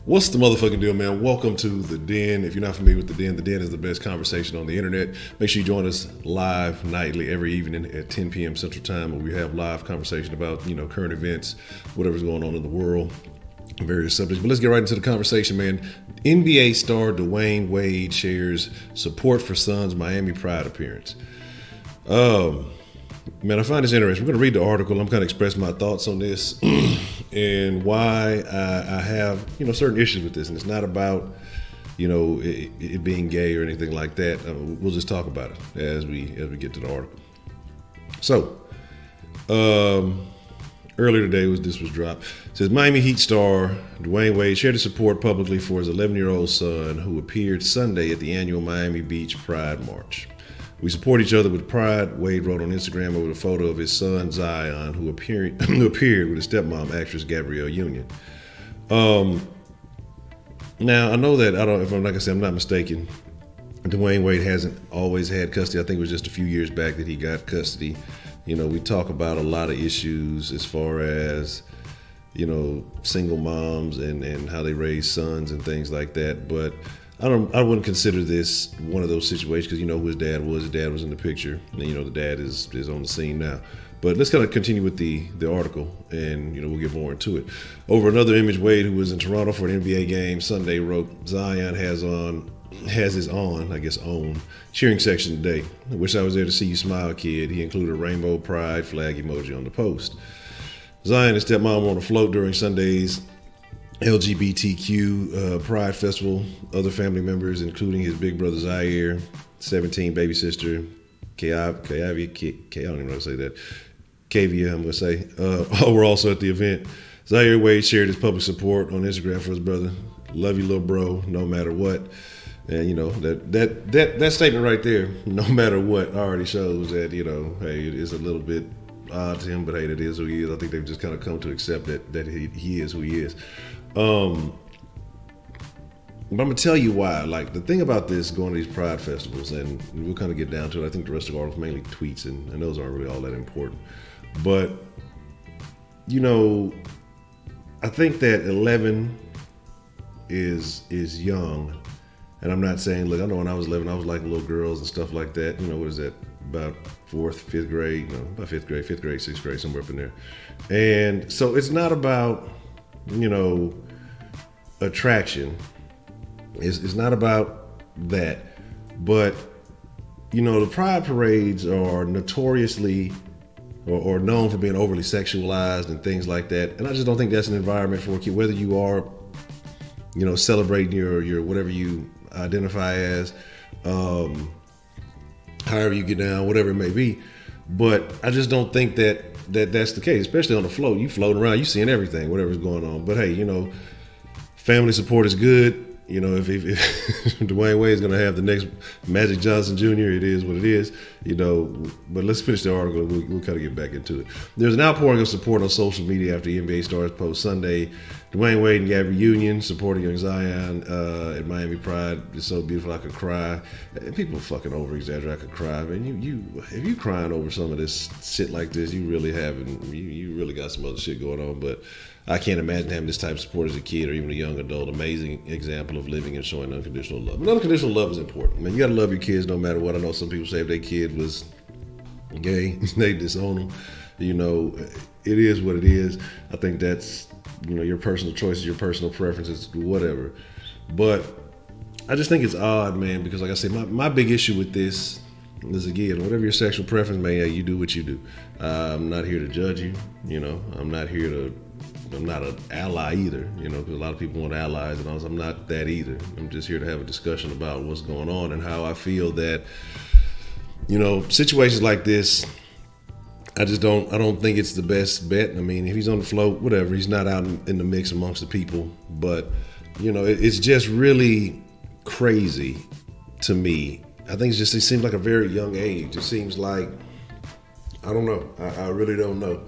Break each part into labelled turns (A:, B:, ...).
A: What's the motherfucking deal, man? Welcome to The Den. If you're not familiar with The Den is the best conversation on the internet. Make sure you join us live nightly every evening at 10 p.m. Central Time, where we have live conversation about, current events, whatever's going on in the world, various subjects. But let's get right into the conversation, man. NBA star Dwayne Wade shares support for Suns Miami Pride appearance. Man, I find this interesting. We're going to read the article. I'm kind of expressing my thoughts on this and why I have, certain issues with this. And it's not about, it being gay or anything like that. We'll just talk about it as we get to the article. So, earlier today, this was dropped. It says Miami Heat star Dwayne Wade shared his support publicly for his 11-year-old son, who appeared Sunday at the annual Miami Beach Pride March. We support each other with pride, Wade wrote on Instagram over a photo of his son Zion, who appeared with his stepmom, actress Gabrielle Union. Now I know that if I'm not mistaken, Dwayne Wade hasn't always had custody. I think it was just a few years back that he got custody. We talk about a lot of issues as far as single moms and how they raise sons and things like that, but I wouldn't consider this one of those situations because who his dad was. His dad was in the picture, and the dad is on the scene now. But let's kind of continue with the article, and we'll get more into it. Over another image, Wade, who was in Toronto for an NBA game Sunday, wrote, "Zion has his own cheering section today. I wish I was there to see you smile, kid." He included a rainbow pride flag emoji on the post. Zion and his stepmom were on a float during Sunday's LGBTQ Pride Festival. Other family members, including his big brother Zaire, 17, baby sister Kavia, I don't even know how to say that, Kavia, I'm going to say, were also at the event. Zaire Wade shared his public support on Instagram for his brother. "Love you, little bro, no matter what." And that statement right there, no matter what, already shows that, hey, it is a little bit odd to him, but hey, that is who he is. I think they've just kind of come to accept that he is who he is. But I'm gonna tell you why. Like, the thing about this, going to these pride festivals, and we'll kind of get down to it. I think the rest of the article is mainly tweets, and those aren't really all that important. But I think that 11 is young, and I'm not saying, look, I know when I was 11, I was like little girls and stuff like that. What is that? About fifth grade, sixth grade, somewhere up in there. And so it's not about, attraction. It's not about that. But, the pride parades are notoriously or known for being overly sexualized and things like that. And I just don't think that's an environment for a kid, whether you are, celebrating your whatever you identify as, however you get down, whatever it may be. But I just don't think that's the case, especially on the float. You floating around, you seeing everything, whatever's going on. But hey, family support is good. If Dwayne Wade is going to have the next Magic Johnson Jr., it is what it is, But let's finish the article. We'll kind of get back into it. There's an outpouring of support on social media after the NBA stars post Sunday. Dwayne Wade and Gabrielle Union supporting young Zion at Miami Pride. It's so beautiful, I could cry. And people fucking over exaggerate. I could cry, man. If you crying over some of this shit like this, you really haven't. You really got some other shit going on, but I can't imagine having this type of support as a kid or even a young adult. Amazing example of living and showing unconditional love. And unconditional love is important. Man, you got to love your kids no matter what. I know some people say if their kid was gay, they disown them. It is what it is. I think that's, your personal choices, your personal preferences, whatever. But I just think it's odd, man, because like I said, my big issue with this is, again, whatever your sexual preference, man, you do what you do. I'm not here to judge you. I'm not an ally either, because a lot of people want allies, and I'm not that either. I'm just here to have a discussion about what's going on and how I feel that, situations like this, I don't think it's the best bet. I mean, if he's on the float, whatever, he's not out in the mix amongst the people. But, it's just really crazy to me. I think it seems like a very young age. It seems like, I don't know. I really don't know.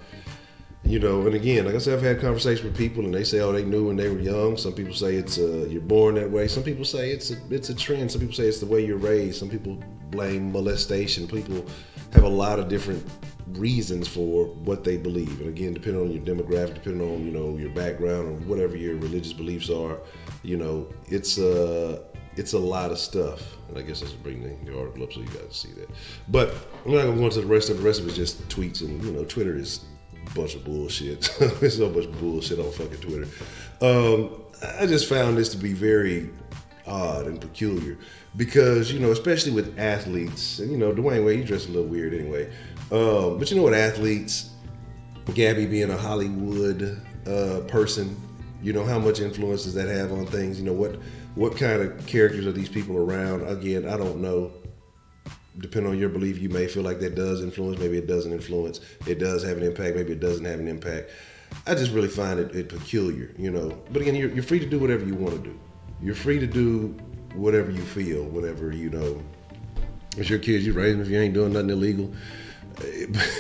A: And again, like I said, I've had conversations with people, and they say, oh, they knew when they were young. Some people say it's you're born that way. Some people say it's a trend. Some people say it's the way you're raised. Some people blame molestation. People have a lot of different reasons for what they believe. And again, depending on your demographic, depending on, you know, your background or whatever your religious beliefs are, you know, it's a lot of stuff. And I guess I should bring the article up so you guys see that. But I'm not gonna go into the rest of it. The rest of it is just tweets, and you know, Twitter is a bunch of bullshit. There's so much bullshit on fucking Twitter. I just found this to be very odd and peculiar because, you know, especially with athletes, and you know, Dwayne Wade, he dressed a little weird anyway. But you know what, athletes, Gabby being a Hollywood person, you know, how much influence does that have on things? You know, what kind of characters are these people around? Again, I don't know. Depending on your belief, you may feel like that does influence. Maybe it doesn't influence. It does have an impact. Maybe it doesn't have an impact. I just really find it peculiar, you know. But again, you're free to do whatever you want to do. You're free to do whatever you feel, whatever, you know. It's your kids, you raise them if you ain't doing nothing illegal.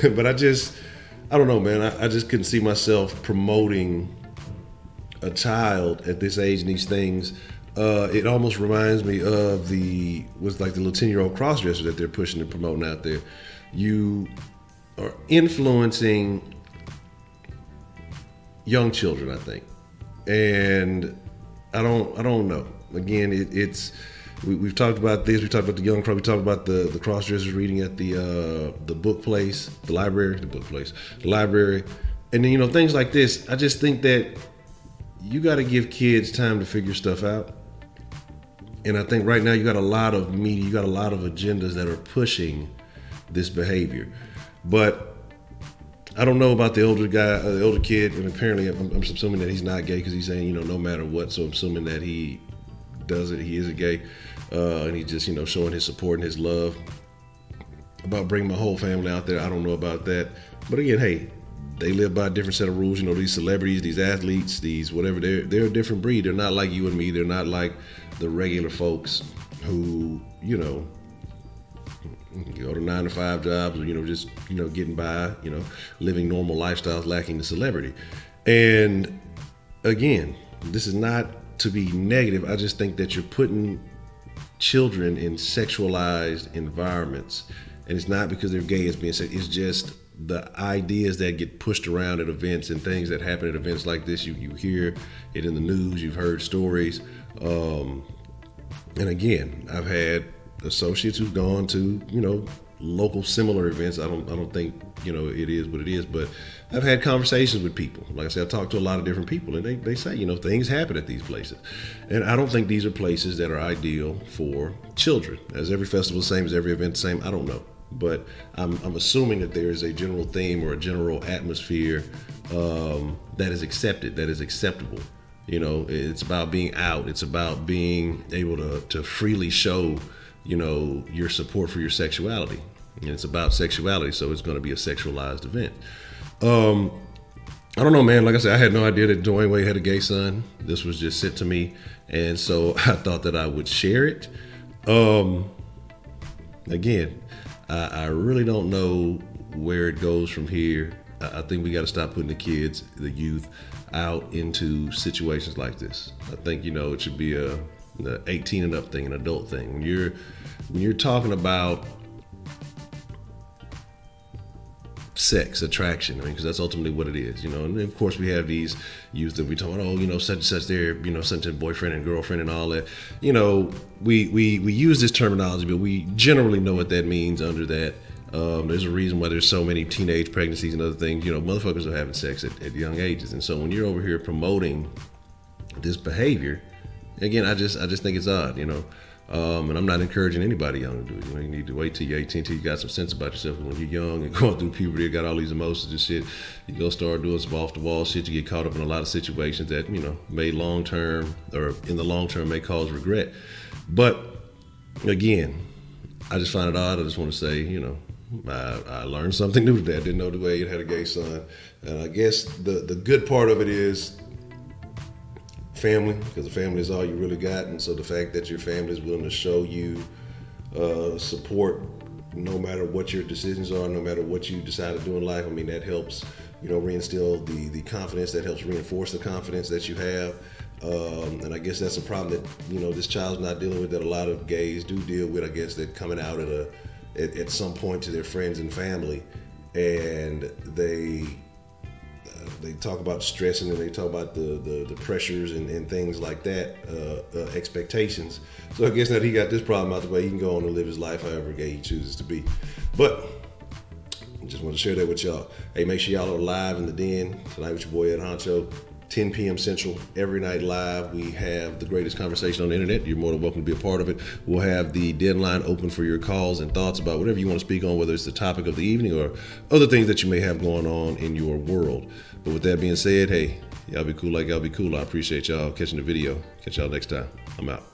A: But I don't know, man. I just couldn't see myself promoting a child at this age and these things. It almost reminds me of the little 10-year-old crossdresser that they're pushing and promoting out there. You are influencing young children, I think, and I don't know. Again, we've talked about this. We talked about the young crowd. We talked about the crossdressers reading at the library, and then, you know, things like this. I just think that you got to give kids time to figure stuff out. And I think right now you got a lot of media, you got a lot of agendas that are pushing this behavior. But I don't know about the older kid, and apparently I'm assuming that he's not gay because he's saying, you know, no matter what. So I'm assuming that he does it, he is a gay, and he's just, you know, showing his support and his love. About bringing my whole family out there, I don't know about that. But again, hey, they live by a different set of rules. You know, these celebrities, these athletes, these whatever, they're a different breed. They're not like you and me. They're not like the regular folks who, you know, go to 9-to-5 jobs, or, you know, just, you know, getting by, you know, living normal lifestyles, lacking the celebrity. And again, this is not to be negative. I just think that you're putting children in sexualized environments, and it's not because they're gay as being said. It's just the ideas that get pushed around at events and things that happen at events like this. You hear it in the news. You've heard stories. And again, I've had associates who've gone to, you know, local similar events. I don't think, you know, it is what it is, but I've had conversations with people. Like I said, I talked to a lot of different people, and they say, you know, things happen at these places. And I don't think these are places that are ideal for children. As every festival is the same, as every event the same, I don't know. But I'm assuming that there is a general theme or a general atmosphere that is accepted, that is acceptable. You know, it's about being out. It's about being able to freely show, you know, your support for your sexuality. And it's about sexuality, so it's going to be a sexualized event. I don't know, man. Like I said, I had no idea that Dwayne Wade had a gay son. This was just sent to me, and so I thought that I would share it. Again, I really don't know where it goes from here. I think we got to stop putting the kids, the youth, out into situations like this. I think, you know, it should be a 18 and up thing, an adult thing. When you're talking about sex, attraction, I mean, because that's ultimately what it is, you know. And of course we have these youth that we talk about, oh, you know, such and such, their, you know, such a boyfriend and girlfriend and all that. You know, we use this terminology, but we generally know what that means under that. There's a reason why there's so many teenage pregnancies and other things. You know, motherfuckers are having sex at young ages. And so when you're over here promoting this behavior, again, I just think it's odd, you know. And I'm not encouraging anybody young to do it. You know, you need to wait till you're 18, till you got some sense about yourself. And when you're young and going through puberty, you got all these emotions and shit, you go start doing some off the wall shit. You get caught up in a lot of situations that, you know, may long term, or in the long term, may cause regret. But again, I just find it odd. I just want to say, you know, I learned something new today. I didn't know Dwayne had a gay son. And I guess the good part of it is family, because the family is all you really got. And so the fact that your family is willing to show you support no matter what your decisions are, no matter what you decide to do in life, I mean, that helps, you know, reinstill the confidence, that helps reinforce the confidence that you have. And I guess that's a problem that, you know, this child's not dealing with, that a lot of gays do deal with, I guess, that coming out at some point to their friends and family. and they talk about stressing, and they talk about the pressures and things like that, expectations. So I guess now that he got this problem out the way, he can go on and live his life however gay he chooses to be. But I just want to share that with y'all. Hey, make sure y'all are live in the den tonight with your boy Ed Honcho, 10 p.m. Central, every night live. We have the greatest conversation on the internet. You're more than welcome to be a part of it. We'll have the deadline open for your calls and thoughts about whatever you want to speak on, whether it's the topic of the evening or other things that you may have going on in your world. But with that being said, hey, y'all be cool like y'all be cool. I appreciate y'all catching the video. Catch y'all next time. I'm out.